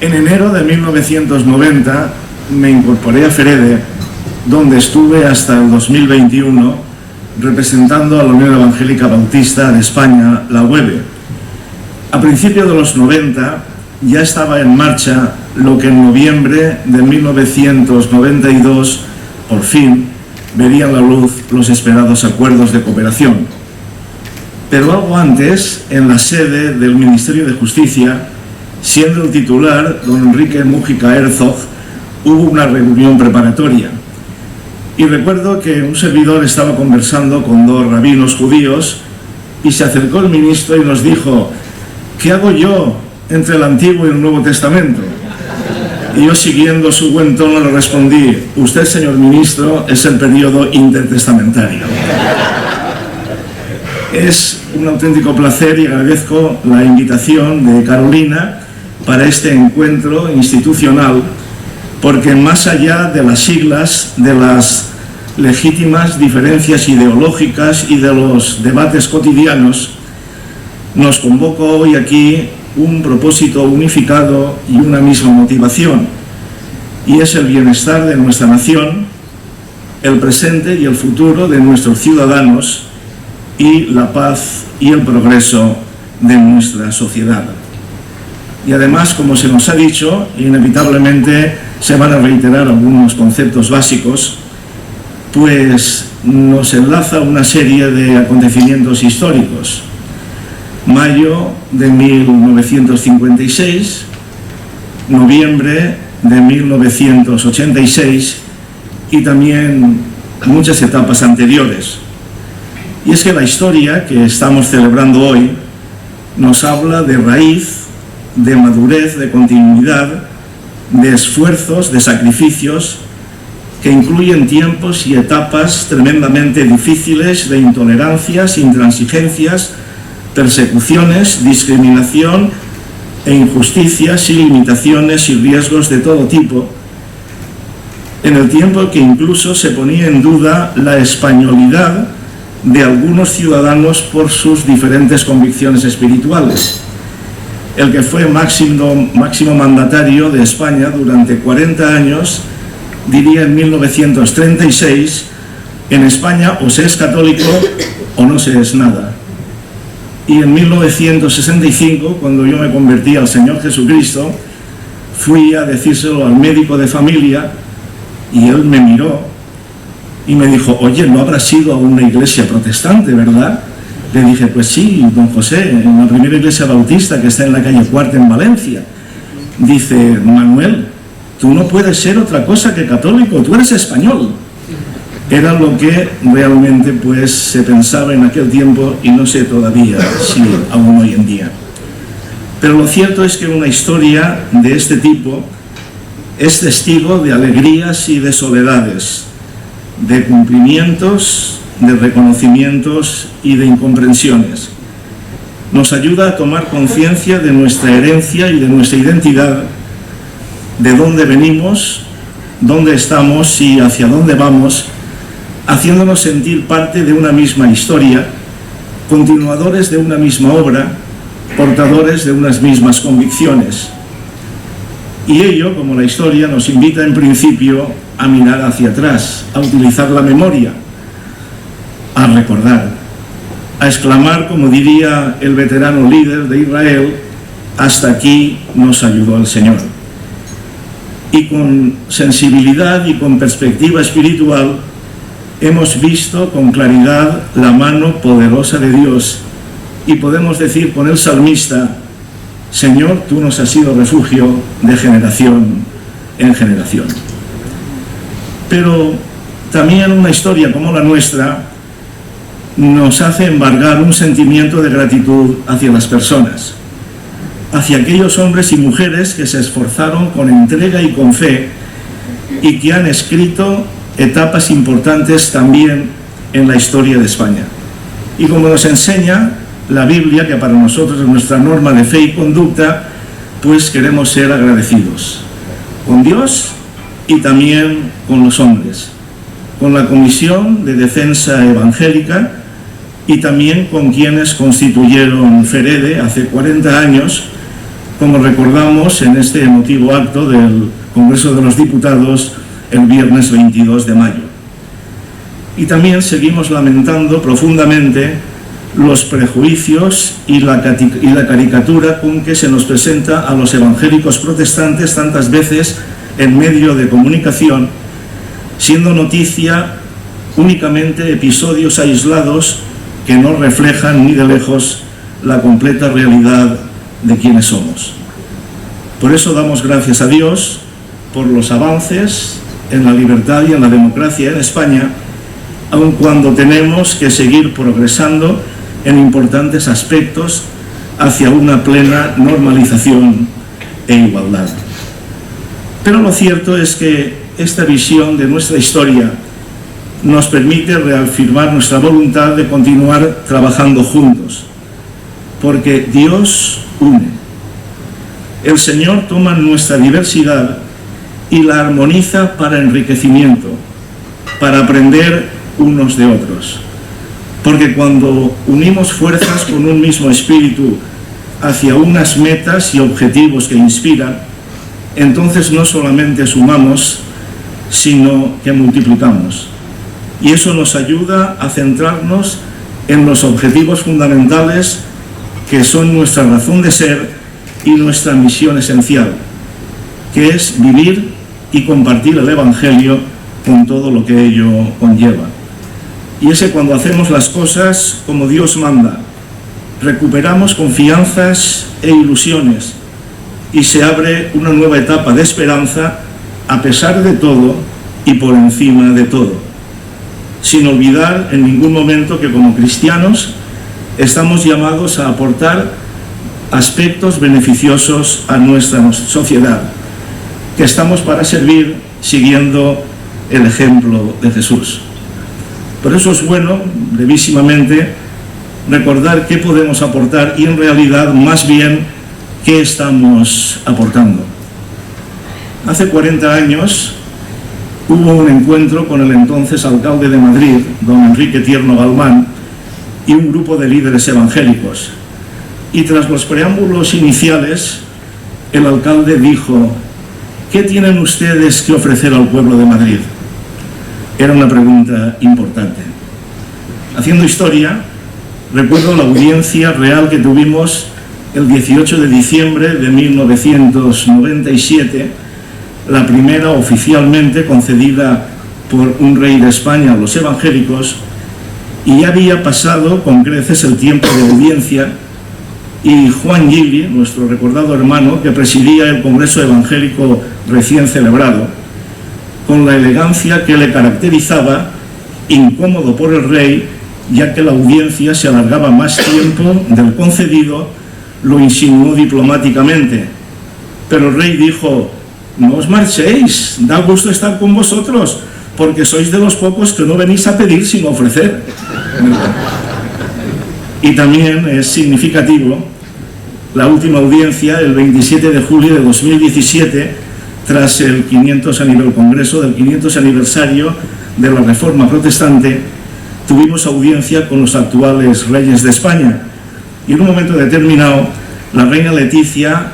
En enero de 1990 me incorporé a FEREDE, donde estuve hasta el 2021 representando a la Unión Evangélica Bautista de España, la UEB. A principios de los 90 ya estaba en marcha lo que en noviembre de 1992 por fin verían la luz los esperados acuerdos de cooperación. Pero algo antes, en la sede del Ministerio de Justicia, siendo el titular don Enrique Mújica Herzog, hubo una reunión preparatoria. Y recuerdo que un servidor estaba conversando con dos rabinos judíos y se acercó el ministro y nos dijo: ¿qué hago yo entre el Antiguo y el Nuevo Testamento? Y yo, siguiendo su buen tono, le respondí: usted, señor ministro, es el periodo intertestamentario. Es un auténtico placer y agradezco la invitación de Carolina para este encuentro institucional, porque más allá de las siglas, de las legítimas diferencias ideológicas y de los debates cotidianos, nos convoca hoy aquí un propósito unificado y una misma motivación, y es el bienestar de nuestra nación, el presente y el futuro de nuestros ciudadanos y la paz y el progreso de nuestra sociedad. Y además, como se nos ha dicho, inevitablemente se van a reiterar algunos conceptos básicos, pues nos enlaza una serie de acontecimientos históricos. Mayo de 1956, noviembre de 1986 y también muchas etapas anteriores. Y es que la historia que estamos celebrando hoy nos habla de raíz, de madurez, de continuidad, de esfuerzos, de sacrificios que incluyen tiempos y etapas tremendamente difíciles de intolerancias, intransigencias, persecuciones, discriminación e injusticias y limitaciones y riesgos de todo tipo, en el tiempo que incluso se ponía en duda la españolidad de algunos ciudadanos por sus diferentes convicciones espirituales. El que fue máximo mandatario de España durante 40 años diría en 1936: en España o se es católico o no se es nada. Y en 1965, cuando yo me convertí al Señor Jesucristo, fui a decírselo al médico de familia y él me miró y me dijo: oye, no habrás ido a una iglesia protestante, ¿verdad? Le dije: pues sí, don José, en la primera iglesia bautista que está en la calle Cuarta en Valencia. Dice: Manuel, tú no puedes ser otra cosa que católico, tú eres español. Era lo que realmente pues se pensaba en aquel tiempo, y no sé todavía si aún hoy en día. Pero lo cierto es que una historia de este tipo es testigo de alegrías y de soledades, de cumplimientos, de reconocimientos y de incomprensiones. Nos ayuda a tomar conciencia de nuestra herencia y de nuestra identidad, de dónde venimos, dónde estamos y hacia dónde vamos, haciéndonos sentir parte de una misma historia, continuadores de una misma obra, portadores de unas mismas convicciones. Y ello, como la historia, nos invita en principio a mirar hacia atrás, a utilizar la memoria, a recordar, a exclamar, como diría el veterano líder de Israel: hasta aquí nos ayudó el Señor. Y con sensibilidad y con perspectiva espiritual hemos visto con claridad la mano poderosa de Dios, y podemos decir con el salmista: Señor, tú nos has sido refugio de generación en generación. Pero también una historia como la nuestra nos hace embargar un sentimiento de gratitud hacia las personas, hacia aquellos hombres y mujeres que se esforzaron con entrega y con fe y que han escrito etapas importantes también en la historia de España. Y como nos enseña la Biblia, que para nosotros es nuestra norma de fe y conducta, pues queremos ser agradecidos con Dios y también con los hombres, con la Comisión de Defensa Evangélica y también con quienes constituyeron FEREDE hace 40 años, como recordamos en este emotivo acto del Congreso de los Diputados el viernes 22 de mayo. Y también seguimos lamentando profundamente los prejuicios y la caricatura con que se nos presenta a los evangélicos protestantes tantas veces en medio de comunicación, siendo noticia únicamente episodios aislados que no reflejan ni de lejos la completa realidad de quienes somos. Por eso damos gracias a Dios por los avances en la libertad y en la democracia en España, aun cuando tenemos que seguir progresando en importantes aspectos hacia una plena normalización e igualdad. Pero lo cierto es que esta visión de nuestra historia nos permite reafirmar nuestra voluntad de continuar trabajando juntos, porque Dios une. El Señor toma nuestra diversidad y la armoniza para enriquecimiento, para aprender unos de otros. Porque cuando unimos fuerzas con un mismo espíritu hacia unas metas y objetivos que inspiran, entonces no solamente sumamos, sino que multiplicamos. Y eso nos ayuda a centrarnos en los objetivos fundamentales que son nuestra razón de ser y nuestra misión esencial, que es vivir y compartir el Evangelio con todo lo que ello conlleva. Y es que cuando hacemos las cosas como Dios manda, recuperamos confianzas e ilusiones y se abre una nueva etapa de esperanza a pesar de todo y por encima de todo, sin olvidar en ningún momento que como cristianos estamos llamados a aportar aspectos beneficiosos a nuestra sociedad, que estamos para servir siguiendo el ejemplo de Jesús. Por eso es bueno, brevísimamente, recordar qué podemos aportar y en realidad más bien qué estamos aportando. Hace 40 años hubo un encuentro con el entonces alcalde de Madrid, don Enrique Tierno Galván, y un grupo de líderes evangélicos. Y tras los preámbulos iniciales, el alcalde dijo: ¿qué tienen ustedes que ofrecer al pueblo de Madrid? Era una pregunta importante. Haciendo historia, recuerdo la audiencia real que tuvimos el 18 de diciembre de 1997, la primera oficialmente concedida por un rey de España a los evangélicos, y ya había pasado con creces el tiempo de audiencia, y Juan Gili, nuestro recordado hermano, que presidía el Congreso Evangélico recién celebrado, con la elegancia que le caracterizaba, incómodo por el rey, ya que la audiencia se alargaba más tiempo del concedido, lo insinuó diplomáticamente. Pero el rey dijo: no os marchéis, da gusto estar con vosotros, porque sois de los pocos que no venís a pedir sino a ofrecer. Y también es significativo la última audiencia, el 27 de julio de 2017, tras el Congreso del 500 aniversario de la Reforma Protestante, tuvimos audiencia con los actuales reyes de España. Y en un momento determinado, la reina Leticia,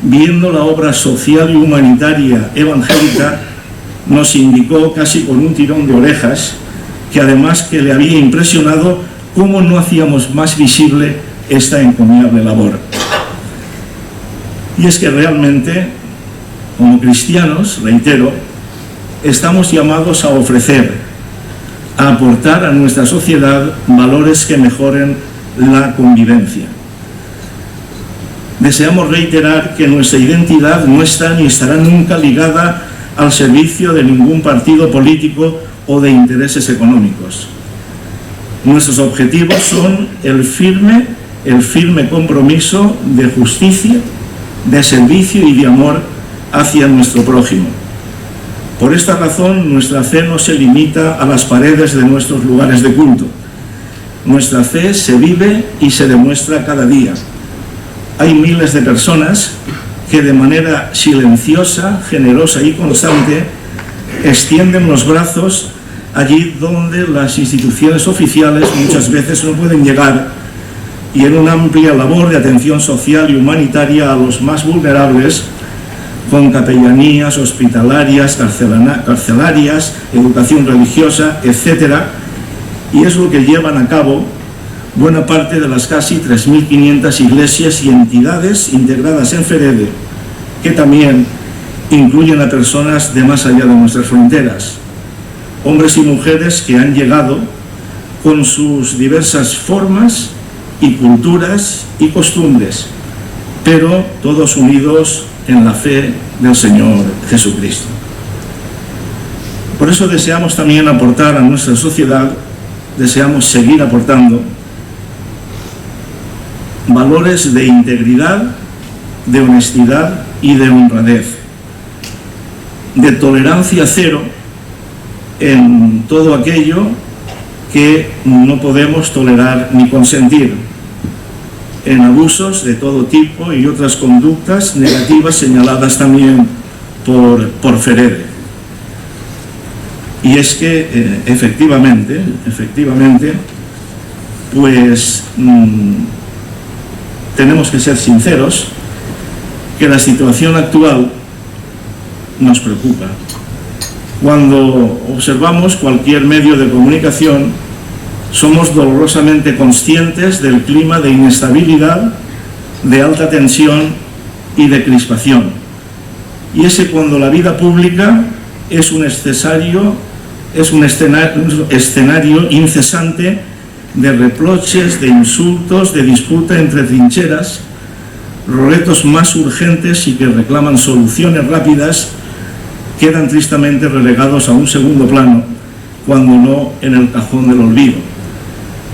viendo la obra social y humanitaria evangélica, nos indicó casi con un tirón de orejas que además que le había impresionado cómo no hacíamos más visible esta encomiable labor. Y es que realmente, como cristianos, reitero, estamos llamados a ofrecer, a aportar a nuestra sociedad valores que mejoren la convivencia. Deseamos reiterar que nuestra identidad no está ni estará nunca ligada al servicio de ningún partido político o de intereses económicos. Nuestros objetivos son el firme compromiso de justicia, de servicio y de amor hacia nuestro prójimo. Por esta razón, nuestra fe no se limita a las paredes de nuestros lugares de culto. Nuestra fe se vive y se demuestra cada día. Hay miles de personas que de manera silenciosa, generosa y constante extienden los brazos allí donde las instituciones oficiales muchas veces no pueden llegar, y en una amplia labor de atención social y humanitaria a los más vulnerables, con capellanías hospitalarias, carcelarias, educación religiosa, etc. Y es lo que llevan a cabo buena parte de las casi 3.500 iglesias y entidades integradas en FEREDE, que también incluyen a personas de más allá de nuestras fronteras, hombres y mujeres que han llegado con sus diversas formas y culturas y costumbres, pero todos unidos en la fe del Señor Jesucristo. Por eso deseamos también aportar a nuestra sociedad, deseamos seguir aportando valores de integridad, de honestidad y de honradez, de tolerancia cero en todo aquello que no podemos tolerar ni consentir, en abusos de todo tipo y otras conductas negativas señaladas también por FEREDE. Y es que efectivamente, pues tenemos que ser sinceros que la situación actual nos preocupa. Cuando observamos cualquier medio de comunicación, somos dolorosamente conscientes del clima de inestabilidad, de alta tensión y de crispación. Y es que cuando la vida pública es un escenario incesante de reproches, de insultos, de disputa entre trincheras, retos más urgentes y que reclaman soluciones rápidas, quedan tristemente relegados a un segundo plano, cuando no en el cajón del olvido.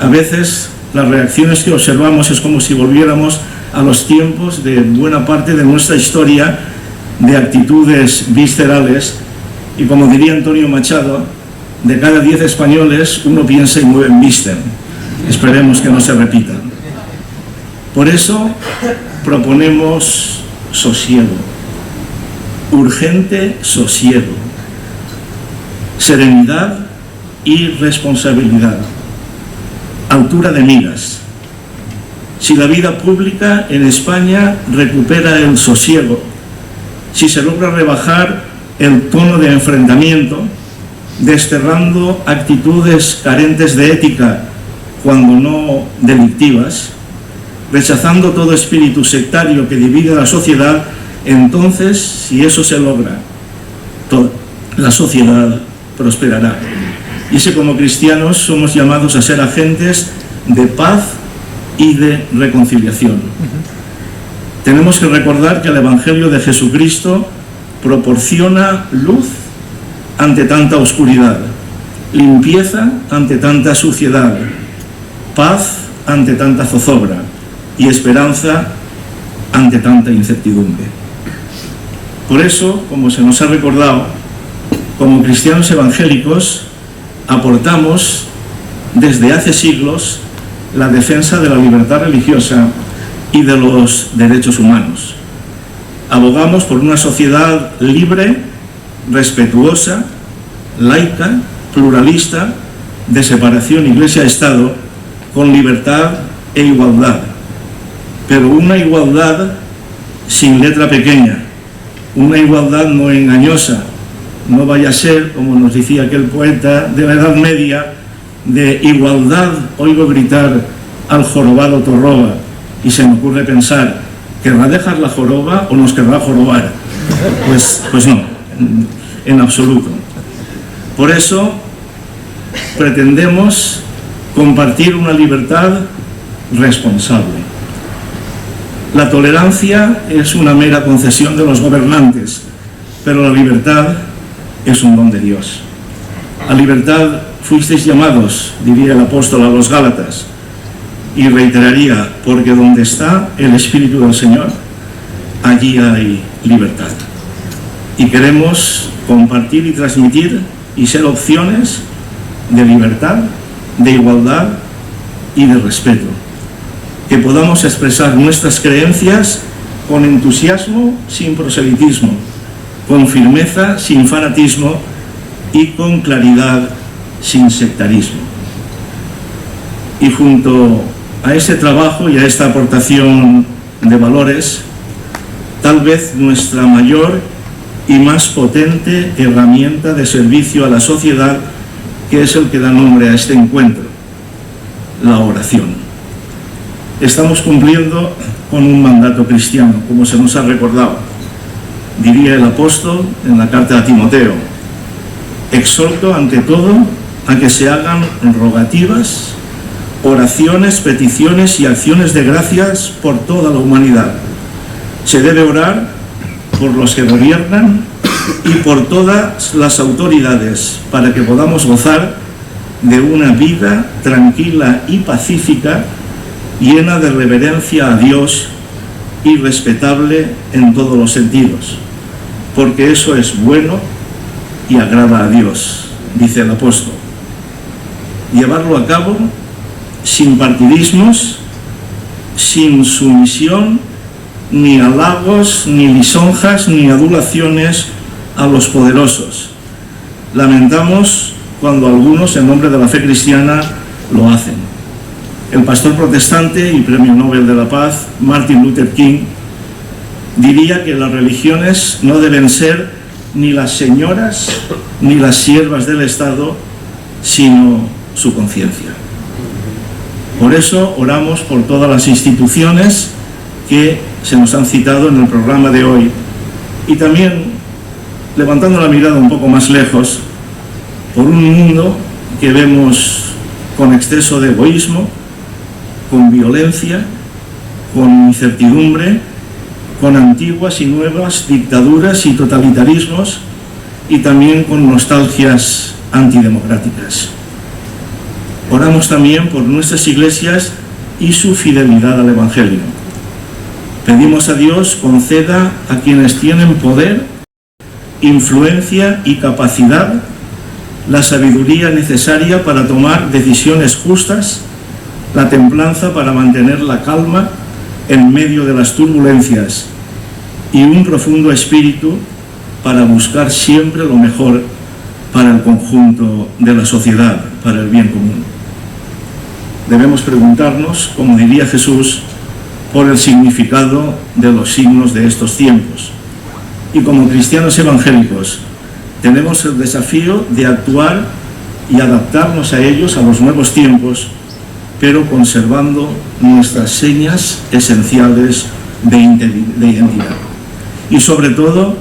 A veces las reacciones que observamos es como si volviéramos a los tiempos de buena parte de nuestra historia de actitudes viscerales, y como diría Antonio Machado, de cada 10 españoles, uno piensa y 9 embisten. Esperemos que no se repita. Por eso proponemos sosiego, urgente sosiego, serenidad y responsabilidad, altura de miras. Si la vida pública en España recupera el sosiego, si se logra rebajar el tono de enfrentamiento, desterrando actitudes carentes de ética cuando no delictivas, rechazando todo espíritu sectario que divide a la sociedad, entonces, si eso se logra, la sociedad prosperará. Y es que como cristianos somos llamados a ser agentes de paz y de reconciliación. Tenemos que recordar que el Evangelio de Jesucristo proporciona luz ante tanta oscuridad, limpieza ante tanta suciedad, paz ante tanta zozobra y esperanza ante tanta incertidumbre. Por eso, como se nos ha recordado, como cristianos evangélicos aportamos desde hace siglos la defensa de la libertad religiosa y de los derechos humanos. Abogamos por una sociedad libre, respetuosa, laica, pluralista, de separación Iglesia-Estado, con libertad e igualdad. Pero una igualdad sin letra pequeña, una igualdad no engañosa. No vaya a ser, como nos decía aquel poeta de la Edad Media, de igualdad oigo gritar al jorobado torroba, y se me ocurre pensar, ¿querrá dejar la joroba o nos querrá jorobar? Pues no, en absoluto. Por eso pretendemos compartir una libertad responsable. La tolerancia es una mera concesión de los gobernantes, pero la libertad es un don de Dios. A libertad fuisteis llamados, diría el apóstol a los Gálatas, y reiteraría, porque donde está el Espíritu del Señor, allí hay libertad. Y queremos compartir y transmitir y ser opciones de libertad, de igualdad y de respeto. Que podamos expresar nuestras creencias con entusiasmo, sin proselitismo, con firmeza, sin fanatismo, y con claridad, sin sectarismo. Y junto a ese trabajo y a esta aportación de valores, tal vez nuestra mayor y más potente herramienta de servicio a la sociedad, que es el que da nombre a este encuentro, la oración. Estamos cumpliendo con un mandato cristiano, como se nos ha recordado. Diría el apóstol en la carta a Timoteo: exhorto ante todo a que se hagan rogativas, oraciones, peticiones y acciones de gracias por toda la humanidad. Se debe orar por los que gobiernan y por todas las autoridades, para que podamos gozar de una vida tranquila y pacífica, llena de reverencia a Dios y respetable en todos los sentidos, porque eso es bueno y agrada a Dios, dice el apóstol. Llevarlo a cabo sin partidismos, sin sumisión, ni halagos, ni lisonjas, ni adulaciones a los poderosos. Lamentamos cuando algunos, en nombre de la fe cristiana, lo hacen. El pastor protestante y premio Nobel de la Paz, Martin Luther King, diría que las religiones no deben ser ni las señoras ni las siervas del Estado, sino su conciencia. Por eso oramos por todas las instituciones que se nos han citado en el programa de hoy, y también, levantando la mirada un poco más lejos, por un mundo que vemos con exceso de egoísmo, con violencia, con incertidumbre, con antiguas y nuevas dictaduras y totalitarismos, y también con nostalgias antidemocráticas. Oramos también por nuestras iglesias y su fidelidad al Evangelio. Pedimos a Dios conceda a quienes tienen poder, influencia y capacidad la sabiduría necesaria para tomar decisiones justas, la templanza para mantener la calma en medio de las turbulencias y un profundo espíritu para buscar siempre lo mejor para el conjunto de la sociedad, para el bien común. Debemos preguntarnos, como diría Jesús, por el significado de los signos de estos tiempos. Y como cristianos evangélicos, tenemos el desafío de actuar y adaptarnos a ellos, a los nuevos tiempos, pero conservando nuestras señas esenciales de identidad. Y sobre todo,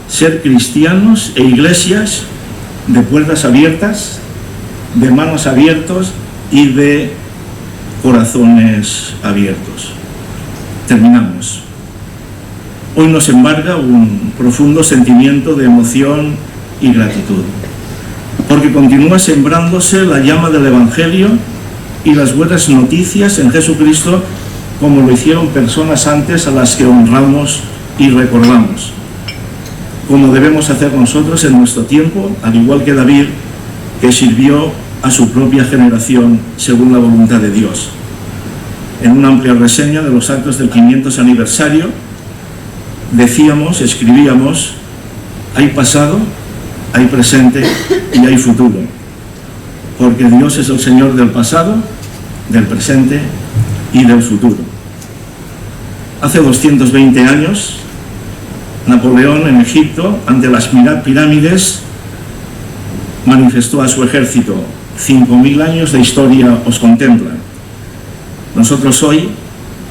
ser cristianos e iglesias de puertas abiertas, de manos abiertas y de corazones abiertos. Terminamos. Hoy nos embarga un profundo sentimiento de emoción y gratitud, porque continúa sembrándose la llama del Evangelio y las buenas noticias en Jesucristo, como lo hicieron personas antes a las que honramos y recordamos, como debemos hacer nosotros en nuestro tiempo, al igual que David, que sirvió a su propia generación según la voluntad de Dios. En una amplia reseña de los actos del 500 aniversario, escribíamos: hay pasado, hay presente y hay futuro, porque Dios es el Señor del pasado, del presente y del futuro. Hace 220 años, Napoleón en Egipto, ante las pirámides, manifestó a su ejército: 5.000 años de historia os contemplan. Nosotros hoy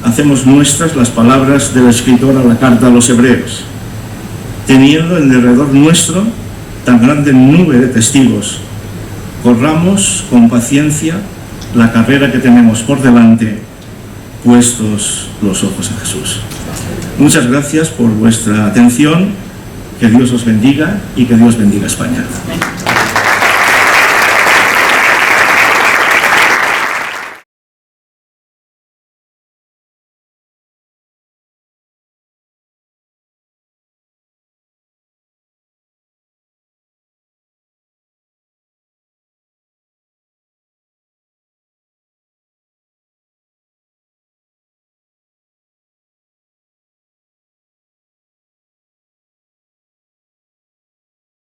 hacemos nuestras las palabras del escritor a la carta a los Hebreos, teniendo en derredor nuestro tan grande nube de testigos. Corramos con paciencia la carrera que tenemos por delante, puestos los ojos en Jesús. Muchas gracias por vuestra atención, que Dios os bendiga y que Dios bendiga a España.